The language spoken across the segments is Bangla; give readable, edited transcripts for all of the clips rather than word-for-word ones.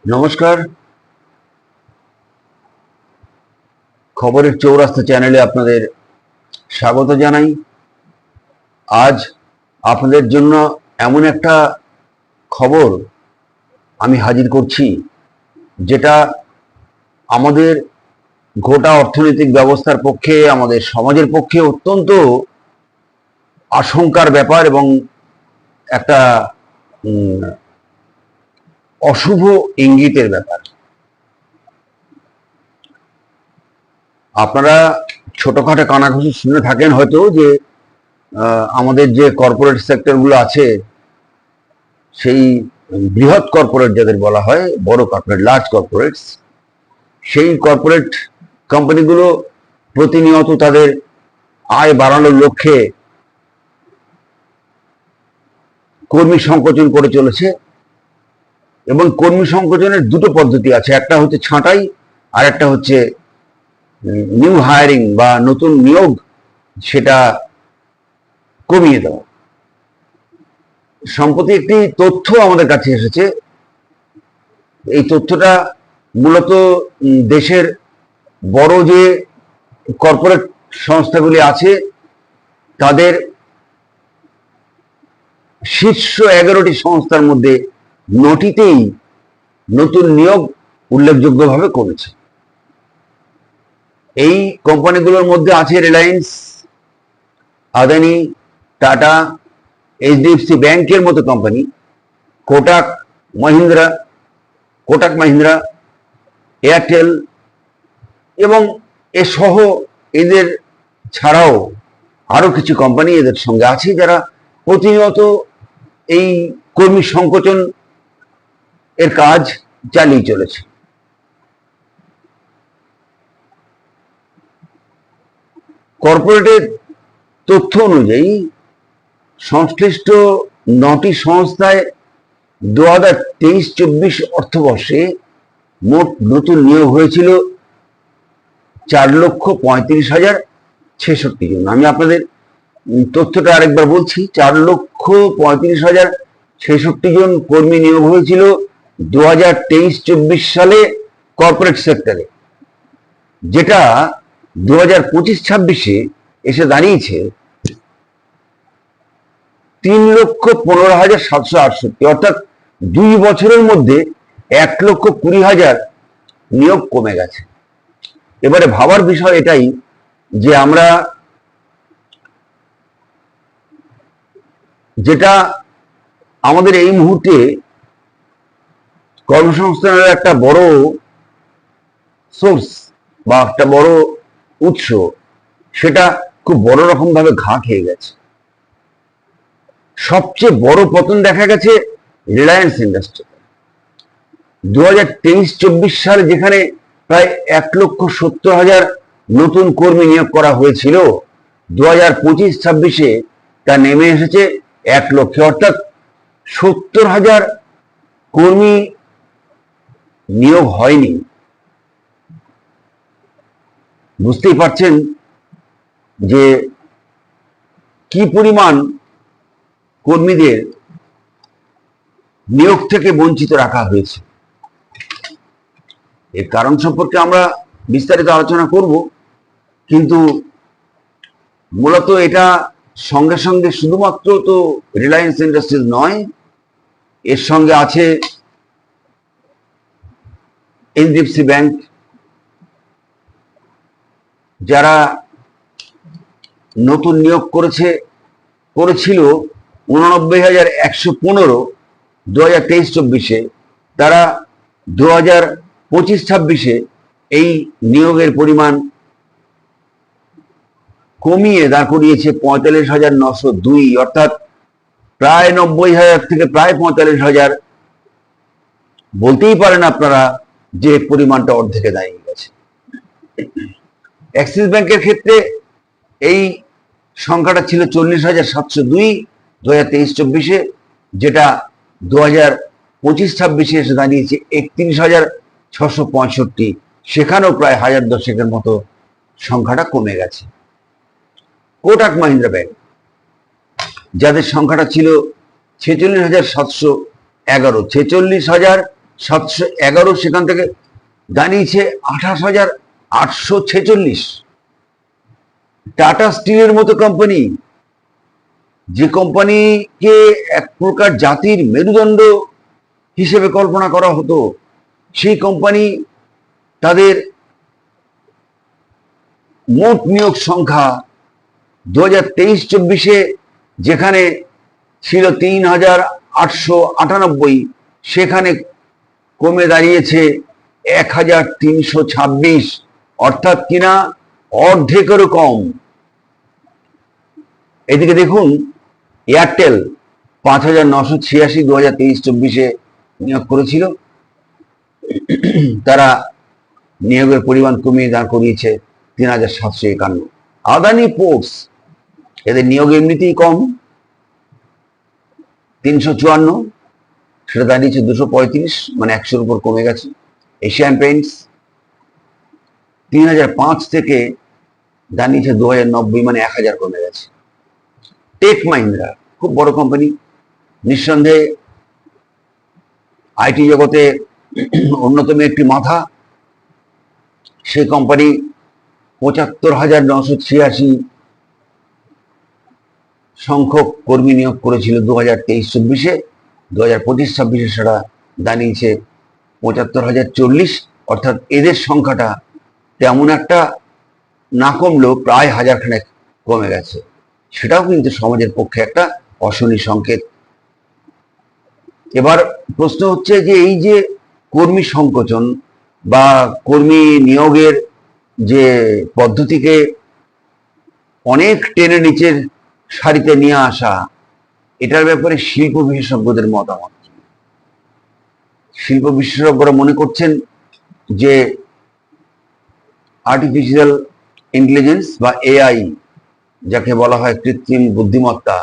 নমস্কার, খবরের চৌরাস্তা চ্যানেলে আপনাদের স্বাগত জানাই। আজ আপনাদের জন্য এমন একটা খবর আমি হাজির করছি যেটা আমাদের গোটা অর্থনৈতিক ব্যবস্থার পক্ষে, আমাদের সমাজের পক্ষে অত্যন্ত আশঙ্কার ব্যাপার এবং একটা অশুভ ইঙ্গিতের ব্যাপার। আপনারা ছোটখাটো কানাঘুষি শুনে থাকেন হয়তো যে আমাদের যে কর্পোরেট সেক্টরগুলো আছে, সেই বৃহৎ কর্পোরেট যাদের বলা হয়, বড় কর্পোরেট, লার্জ কর্পোরেটস, সেই কর্পোরেট কোম্পানিগুলো প্রতিনিয়ত তাদের আয় বাড়ানোর লক্ষ্যে কর্মী সংকোচন করে চলেছে। এবং কর্মী সংকোচনের দুটো পদ্ধতি আছে, একটা হচ্ছে ছাঁটাই আর একটা হচ্ছে নিউ হায়ারিং বা নতুন নিয়োগ, সেটা কমিয়ে দেওয়া। সম্প্রতি একটি তথ্য আমাদের কাছে এসেছে। এই তথ্যটা মূলত দেশের বড় যে কর্পোরেট সংস্থাগুলি আছে তাদের শীর্ষ 11টি সংস্থার মধ্যে 9টিতেই নতুন নিয়োগ উল্লেখযোগ্যভাবে কমেছে। এই কোম্পানিগুলোর মধ্যে আছে রিলায়েন্স, আদানি, টাটা, এইচডিএফসি ব্যাংকের মতো কোম্পানি, কোটাক মাহিন্দ্রা, এয়ারটেল এবং এসহ এদের ছাড়াও আরো কিছু কোম্পানি এদের সঙ্গে আছে যারা প্রতিনিয়ত এই কর্মী সংকোচন এর কাজ চালিয়ে চলেছে। কর্পোরেটের তথ্য অনুযায়ী সংশ্লিষ্ট 9টি সংস্থায় 2023-24 অর্থবর্ষে মোট নতুন নিয়োগ হয়েছিল 4,35,066 জন। আমি আপনাদের তথ্যটা আরেকবার বলছি, 4,35,066 জন কর্মী নিয়োগ হয়েছিল 2023-24 সালে কর্পোরেট সেক্টরে, যেটা 2025-26 এসে দাঁড়িয়েছে 3,15,768। অর্থাৎ 2 বছরের মধ্যে 1,20,000 নিয়োগ কমে গেছে। এবারে ভাবার বিষয় এটাই যে আমরা যেটা আমাদের এই মুহূর্তে কর্মসংস্থানের একটা বড় সোর্স বা একটা বড় উৎস, সেটা খুব বড় রকম ভাবে ঘা খেয়ে গেছে। সবচেয়ে বড় পতন দেখা গেছে রিলায়েন্স ইন্ডাস্ট্রি। 2023-24 সালে যেখানে প্রায় 1,70,000 নতুন কর্মী নিয়োগ করা হয়েছিল, 2025-26 তা নেমে এসেছে 1 লক্ষে। অর্থাৎ 70,000 কর্মী নিয়োগ হয়নি। বুঝতেই পারছেন যে কি পরিমাণ কর্মীদের নিয়োগ থেকে বঞ্চিত রাখা হয়েছে। এর কারণ সম্পর্কে আমরা বিস্তারিত আলোচনা করব, কিন্তু মূলত এটা সঙ্গে সঙ্গে শুধুমাত্র তো রিলায়েন্স ইন্ডাস্ট্রিজ নয়, এর সঙ্গে আছে এইচডিএফসি ব্যাংক, যারা নতুন নিয়োগ করেছিল 89,115 2023-24, তারা 2025-26 এই নিয়োগের পরিমাণ কমিয়ে দাঁড় করিয়েছে 45,902। অর্থাৎ প্রায় 90,000 থেকে প্রায় 45,000, বলতেই পারেন আপনারা যে পরিমাণটা অর্ধেকে দাঁড়িয়ে গেছে। অ্যাক্সিস ব্যাংকের ক্ষেত্রে এই সংখ্যাটা ছিল 40,702 2023-24, যেটা 2025-26 এসে দাঁড়িয়েছে 31,665। সেখানেও প্রায় 1010 মতো সংখ্যাটা কমে গেছে। কোটাক মাহিন্দ্রা ব্যাংক, যাদের সংখ্যাটা ছিল 46,711, 711, সেখান থেকে দাঁড়িয়েছে 28,846। টাটা স্টিলের মতো কোম্পানি, যে কোম্পানিকে এক প্রকার জাতির মেরুদণ্ড হিসেবে কল্পনা করা হতো, সেই কোম্পানি তাদের মোট নিয়োগ সংখ্যা 2023-24 যেখানে ছিল 3,898, সেখানে কমে দাঁড়িয়েছে 1,326, অর্থাৎ কিনা অর্ধেকেরও কম। এদিকে দেখুন, এয়ারটেল 5,986 2023-24 নিয়োগ করেছিল, তারা নিয়োগের পরিমাণ কমিয়ে দাঁড় করিয়েছে 3,751। আদানি পোর্টস, এদের নিয়োগ এমনিতেই কম, 354, সেটা দাঁড়িয়েছে 235, মানে 100-র উপর কমে গেছে। এশিয়ান পেইন্টস 3,005 থেকে দাঁড়িয়েছে 2,090, মানে 1,000 কমে গেছে। টেক মাহিন্দ্রা, খুব বড় কোম্পানি, নিঃসন্দেহে আইটি জগতে অন্যতম একটি মাথা, সেই কোম্পানি 75,986 সংখ্যক কর্মী নিয়োগ করেছিল 2023-24, 2025-26 সেটা দাঁড়িয়েছে 75,040, অর্থাৎ এদের সংখ্যাটা তেমন একটা না কমলেও প্রায় 1,000 খানেক কমে গেছে। সেটাও কিন্তু সমাজের পক্ষে একটা অশনি সংকেত। এবার প্রশ্ন হচ্ছে যে এই যে কর্মী সংকোচন বা কর্মী নিয়োগের যে পদ্ধতিকে অনেক টেনে নিচের সারিতে নিয়ে আসা, এটার ব্যাপারে শিল্প বিশেষজ্ঞদের মতামত। শিল্প বিশেষজ্ঞরা মনে করছেন যে আর্টিফিশিয়াল ইন্টেলিজেন্স বা এআই, যাকে বলা হয় কৃত্রিম বুদ্ধিমত্তা,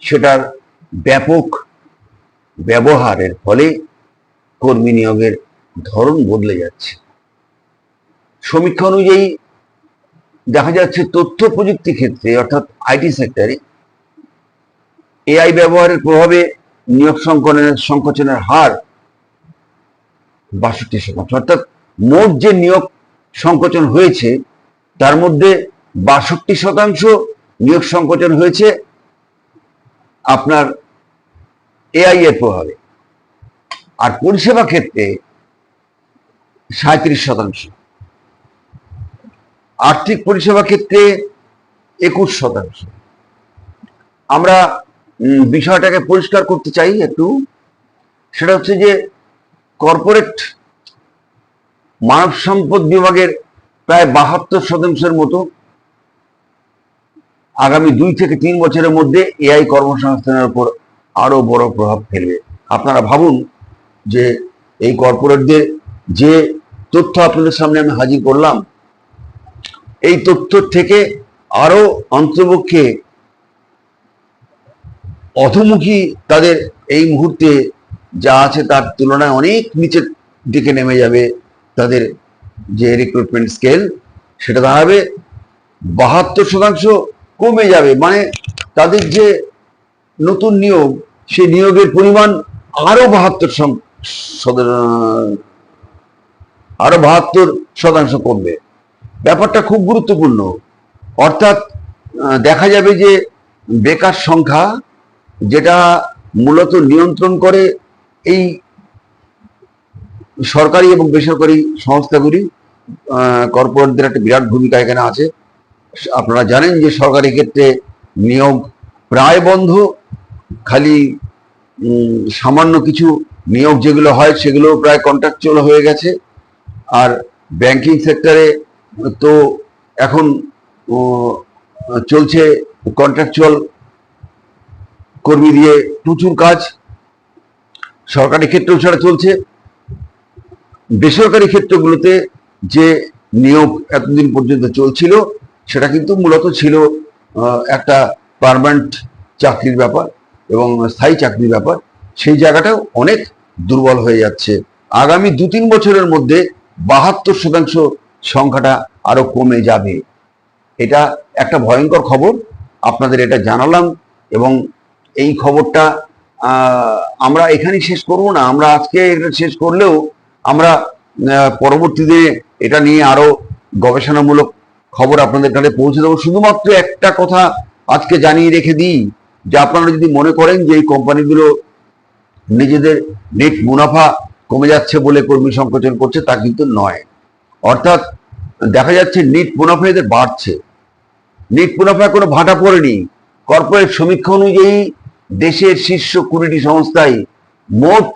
সেটার ব্যাপক ব্যবহারের ফলে কর্মী নিয়োগের ধরন বদলে যাচ্ছে। সমীক্ষা অনুযায়ী দেখা যাচ্ছে তথ্য প্রযুক্তি ক্ষেত্রে, অর্থাৎ আইটি সেক্টরে এআই ব্যবহারের প্রভাবে নিয়োগ সংকোচনের হার 62%, অর্থাৎ মোট যে নিয়োগ সংকোচন হয়েছে তার মধ্যে 62% নিয়োগ সংকোচন হয়েছে আপনার এআই এর প্রভাবে। আর পরিষেবা ক্ষেত্রে 37%, আর্থিক পরিষেবা ক্ষেত্রে 21%। আমরা বিষয়টাকে পরিষ্কার করতে চাই একটু, সেটা হচ্ছে যে কর্পোরেট মানব সম্পদ বিভাগের প্রায় 72%-এর মতো আগামী 2 থেকে 3 বছরের মধ্যে এআই কর্মসংস্থানের উপর আরো বড় প্রভাব ফেলবে। আপনারা ভাবুন যে এই কর্পোরেটদের যে তথ্য আপনাদের সামনে আমি হাজির করলাম, এই তথ্য থেকে আরো অন্তর্পক্ষে অধোমুখী তাদের এই মুহূর্তে যা আছে তার তুলনায় অনেক নিচের দিকে নেমে যাবে তাদের যে রিক্রুটমেন্ট স্কেল, সেটা দাঁড়াবে 72% কমে যাবে। মানে তাদের যে নতুন নিয়োগ, সেই নিয়োগের পরিমাণ আরো 72% কমবে। ব্যাপারটা খুব গুরুত্বপূর্ণ। অর্থাৎ দেখা যাবে যে বেকার সংখ্যা, যেটা মূলত নিয়ন্ত্রণ করে এই সরকারি এবং বেসরকারি সংস্থাগুলি, কর্পোরেটদের একটা বিরাট ভূমিকা এখানে আছে। আপনারা জানেন যে সরকারি ক্ষেত্রে নিয়োগ প্রায় বন্ধ, খালি সামান্য কিছু নিয়োগ যেগুলো হয় সেগুলো প্রায় কন্ট্রাকচুয়াল হয়ে গেছে। আর ব্যাংকিং সেক্টরে তো এখন চলছে কন্ট্রাকচুয়াল কর্মী দিয়ে প্রচুর কাজ, সরকারি ক্ষেত্রেও সেটা চলছে। বেসরকারি ক্ষেত্রগুলোতে যে নিয়োগ এতদিন পর্যন্ত চলছিল সেটা কিন্তু মূলত ছিল একটা পার্মানেন্ট চাকরির ব্যাপার এবং স্থায়ী চাকরির ব্যাপার, সেই জায়গাটাও অনেক দুর্বল হয়ে যাচ্ছে। আগামী 2-3 বছরের মধ্যে 72% সংখ্যাটা আরো কমে যাবে। এটা একটা ভয়ঙ্কর খবর, আপনাদের এটা জানালাম। এবং এই খবরটা আমরা এখানেই শেষ করব না, আমরা আজকে এটা শেষ করলেও আমরা পরবর্তীতে এটা নিয়ে আরো গবেষণামূলক খবর আপনাদের কাছে পৌঁছে দেবো। শুধুমাত্র একটা কথা আজকে জানিয়ে রেখে দিই, যে আপনারা যদি মনে করেন যে এই কোম্পানিগুলো নিজেদের নেট মুনাফা কমে যাচ্ছে বলে কর্মী সংকোচন করছে, তা কিন্তু নয়। অর্থাৎ দেখা যাচ্ছে নেট মুনাফা এদের বাড়ছে। নেট মুনাফা কোনো ভাটা পড়েনি। কর্পোরেট সমীক্ষা অনুযায়ী দেশের শীর্ষ 20টি সংস্থায় মোট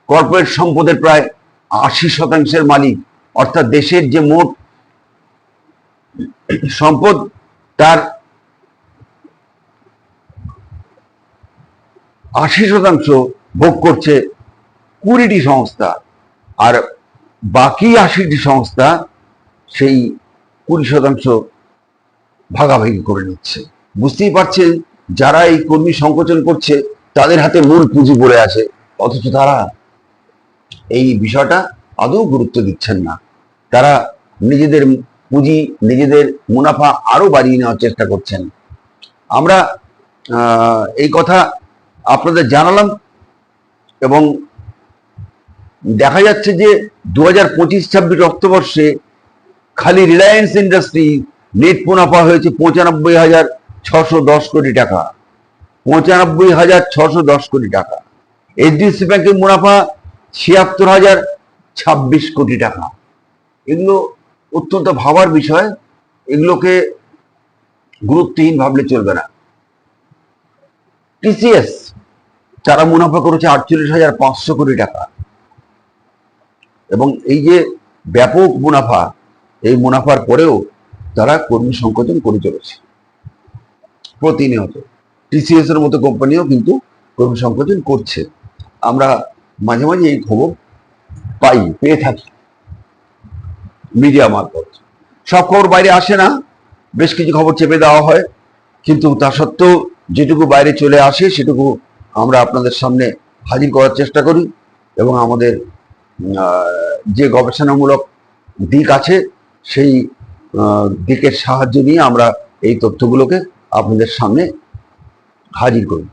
কর্পোরেট সম্পদের প্রায় 80% মালিক। অর্থাৎ দেশের যে মোট সম্পদ তার 80% ভোগ করছে 20টি সংস্থা, আর বাকি 80টি সংস্থা সেই 20% ভাগাভাগি করে নিচ্ছে। বুঝতেই পারছেন, যারা এই কর্মী সংকোচন করছে তাদের হাতে মূল পুঁজি পড়ে আছে, অথচ তারা এই বিষয়টা আদৌ গুরুত্ব দিচ্ছেন না। তারা নিজেদের পুঁজি, নিজেদের মুনাফা আরো বাড়িয়ে নেওয়ার চেষ্টা করছেন। আমরা এই কথা আপনাদের জানালাম, এবং দেখা যাচ্ছে যে 2025-26 অর্থবর্ষে খালি রিলায়েন্স ইন্ডাস্ট্রি নেট মুনাফা হয়েছে 95,610 কোটি টাকা। 95,610 কোটি টাকা। এইচডিএফসি ব্যাংকের মুনাফা 76,026 কোটি টাকা। এগুলো অত্যন্ত ভাবার বিষয়, এগুলোকে গুরুত্বহীন ভাবলে চলবে না। টিসিএস তারা মুনাফা করেছে 48,500 কোটি টাকা, এবং এই যে ব্যাপক মুনাফা, এই মুনাফার পরেও তারা কর্মী সংকোচন করে চলেছে প্রতিনিয়ত। টিসিএস এর মতো কোম্পানিও কিন্তু কর্মী সংকোচন করছে। আমরা মাঝে মাঝে এই খবর পেয়ে থাকি মিডিয়া মারফত। সব খবর বাইরে আসে না, বেশ কিছু খবর চেপে দেওয়া হয়, কিন্তু তা সত্ত্বেও যেটুকু বাইরে চলে আসে সেটুকু আমরা আপনাদের সামনে হাজির করার চেষ্টা করি, এবং আমাদের যে গবেষণামূলক দিক আছে সেই দিকের সাহায্য নিয়ে আমরা এই তথ্যগুলোকে আপনাদের সামনে হাজির করি।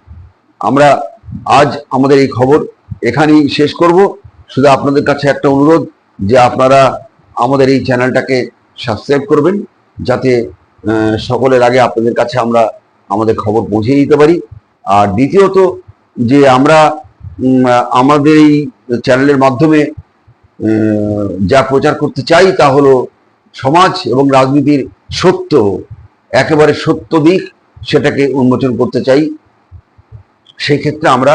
আমরা আজ আমাদের এই খবর এখানেই শেষ করব। শুধু আপনাদের কাছে একটা অনুরোধ, যে আপনারা আমাদের এই চ্যানেলটাকে সাবস্ক্রাইব করবেন, যাতে সকলের আগে আপনাদের কাছে আমরা আমাদের খবর পৌঁছে দিতে পারি। আর দ্বিতীয়ত, যে আমরা আমাদের এই চ্যানেলের মাধ্যমে যা প্রচার করতে চাই তা হলো সমাজ এবং রাজনীতির সত্য, একেবারে সত্য দিক, সেটাকে উন্মোচন করতে চাই। সেই ক্ষেত্রে আমরা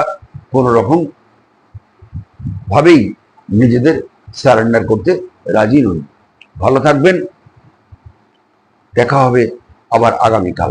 কোনো রকম ভাবেই নিজেদের সারেন্ডার করতে রাজি নই। ভালো থাকবেন, দেখা হবে আবার আগামীকাল।